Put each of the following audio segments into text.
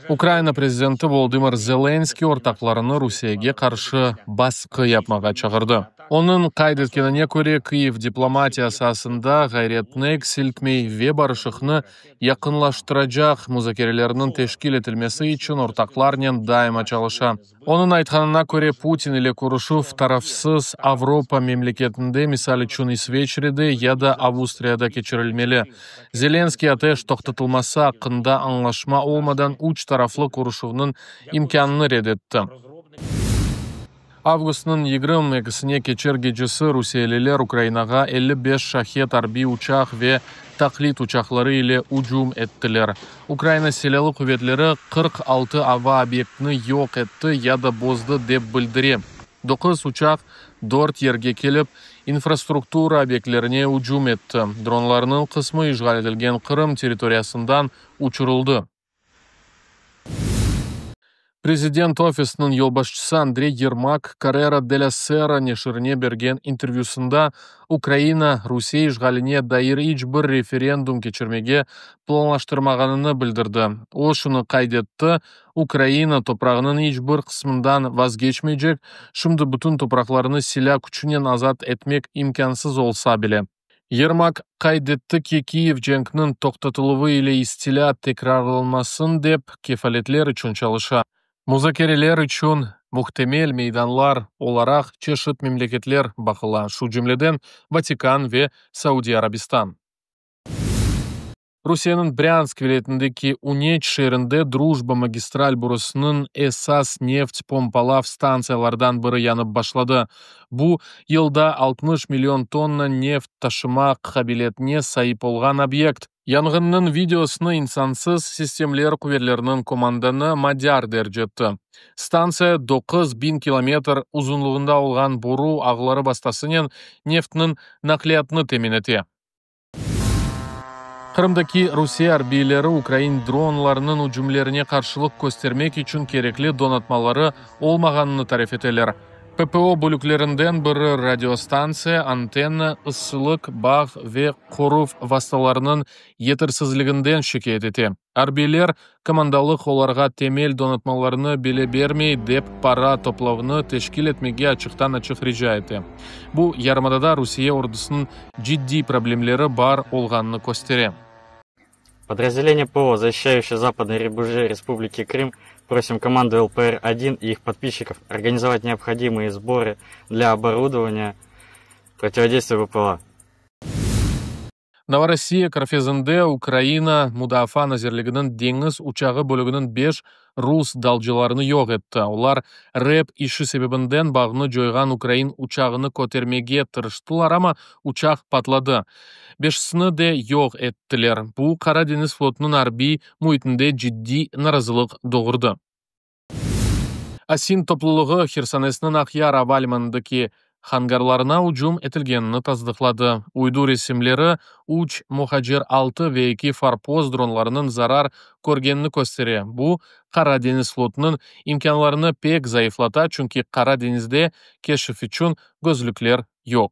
Украина президенті Володимир Зеленский ортақларыны Русияге қаршы басқы yapmağa çağırdı. Onun qayd etkеніне көре Киев дипломатиясы асында ғайретнек силкмей ве барышықны якынлаштырacak музакерелерinin teşkil etilmesi için ortaklarnen daima çalışa. Onun айтқанына көре Путин ile Kuruşев tarafsız Avropa memleketinde misal için İsveçre'de ya da Avustriyada keçirilmeli. Zelenski ateş toxtatılması hakkında anlaşma olmadan uç taraflı Kuruşev'nin imkanını reddetti. Августның 22-сіне кечер gecesi Rusiyaliler Ukraynaga 55 şahet harbi uçak ve taklit uçakları ile ucum ettiler. Ukrayna silahlı kuvvetleri 46 hava obyektini yok etti ya da bozdu deb bildirdi. 9 uçak 4 yerge kelip infrastruktura obyektlerine ucum etti. Dronlarının kısmı işgal edilgen Kırım teritoriyasından uçuruldu. Президент офисінің yolbaşçısı Андрей Ермак Carrera della Sera нешіріне берген интервьюсында Украина Русия işgaline dair hiçbir referendum keçirmege planlaştırmağanını bildirdi. O şunu kaydetti, Ukraina toprağının hiçbir kısmından vazgeçmeyecek, şimdi bütün topraklarını silah gücünden azat etmek imkansız olsa bile. Yermak kaydetti ki Kiev cenkinin toxtatılığı ile istila tekrarlanmasın deb kefaletler için çalışa. Muzakereler için muhtemel meydanlar olarak çeşit memleketler bakıla, şu cümleden Vatikan ve Saudi Arabistan. Rusiyanın Bryansk vilayetindeki Uneç şehrinde Drujba magistral burasının esas neft pompalav stansiyalardan biri yanıp başladı. Bu yılda 60 milyon tonna neft taşıma kabiliyetine sahip olgan obyekt. Yangının videosunu insansız sistemler kuvvetlerinin komandanı Madyar dercetti. Stansiya 9000 kilometr uzunluğunda olgan boru ağları bastasının neftinin nakliyatını temin etti. Kırımdaki Rusiya harbiyleri Ukrayn dronlarının ucumlerine karşılık göstermek için gerekli donatmaları olmaganını tarif ettiler. PPO bölüklerinden biri radiostansiya, antenna, ısılık, bağ ve koruv vasıtalarının yetersizliğinden şikayet etti. Harbiyler komandalık olarga temel donatmalarını bile bermey dep para toplavını teşkil etmege açıktan açık rica etti. Bu yarımadada Rusiya ordusunun ciddi problemleri bar olganını gösteriyor. Подразделение ПВО, защищающее западные рубежи Республики Крым, просим команду ЛПР-1 и их подписчиков организовать необходимые сборы для оборудования противодействия ВПЛА. Novorossiya Körfezinde Ukraina Mudafaa Nazirligi'nin deniz uçağı bölüğünün 5 Rus dalcılarını yok etti. Ular rep işi sebebinden bağını joygan Ukrayn uçağını kotermege tırıştılar ama uçak patladı. 5'sini de yok ettiler. Bu Karadeniz flotunun harbi muhitinde ciddi narazılık doğurdu. Asin topluluğu Xersones'nin Akhyar hava limanındaki hangarlarına ucum etilgenini tasdiqladi. Uydu resimleri 3 Muhajir 6 ve 2 Farpoz dronlarının zarar görgenini gösteriyor. Bu Karadeniz flotunun imkanlarını pek zayıflata çünkü Karadeniz'de keşif için gözlükler yok.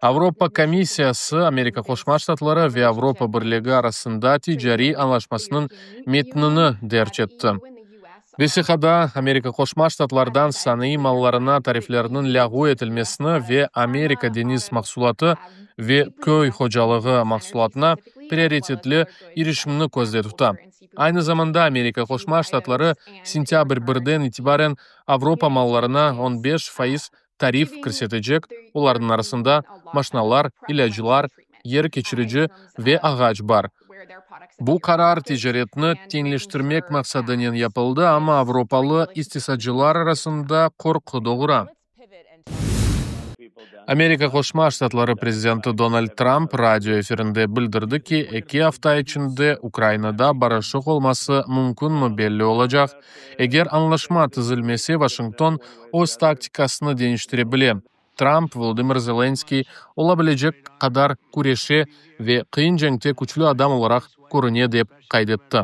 Avropa Komissiyası Amerika Koşma Ştatları ve Avropa Birliği arasında ticari anlaşmasının metnini derç etti. Vesihada Amerika Koşma Ştatlardan sanayi mallarına tariflerinin lağu etilmesini ve Amerika deniz mahsulatı ve köy hocalığı mahsulatına prioritetli erişimini közde tuttu. Aynı zamanda Amerika Koşma Ştatları sentyabr 1'den itibaren Avropa mallarına 15% tarif kirsetecek. Onların arasında maşinalar, ilacılar, yer keçirici ve ağaç var. Bu karar ticaretini tenleştirmek maksadıyla yapıldı ama Avropalı istisacılar arasında korku doğura. Amerika Koşma Ştatları Prezidenti Donald Trump radyo efirinde bildirdi ki 2 hafta içinde Ukrayna'da barışık olması mümkün mü belli olacak. Eğer anlaşma tüzülmesi Washington öz taktikasını değiştirebilir. Trump, Volodymyr Zelenskiy olabilecek kadar kureşe ve kıyın cenkte güçlü adam olarak görünüyor deb kaydetti.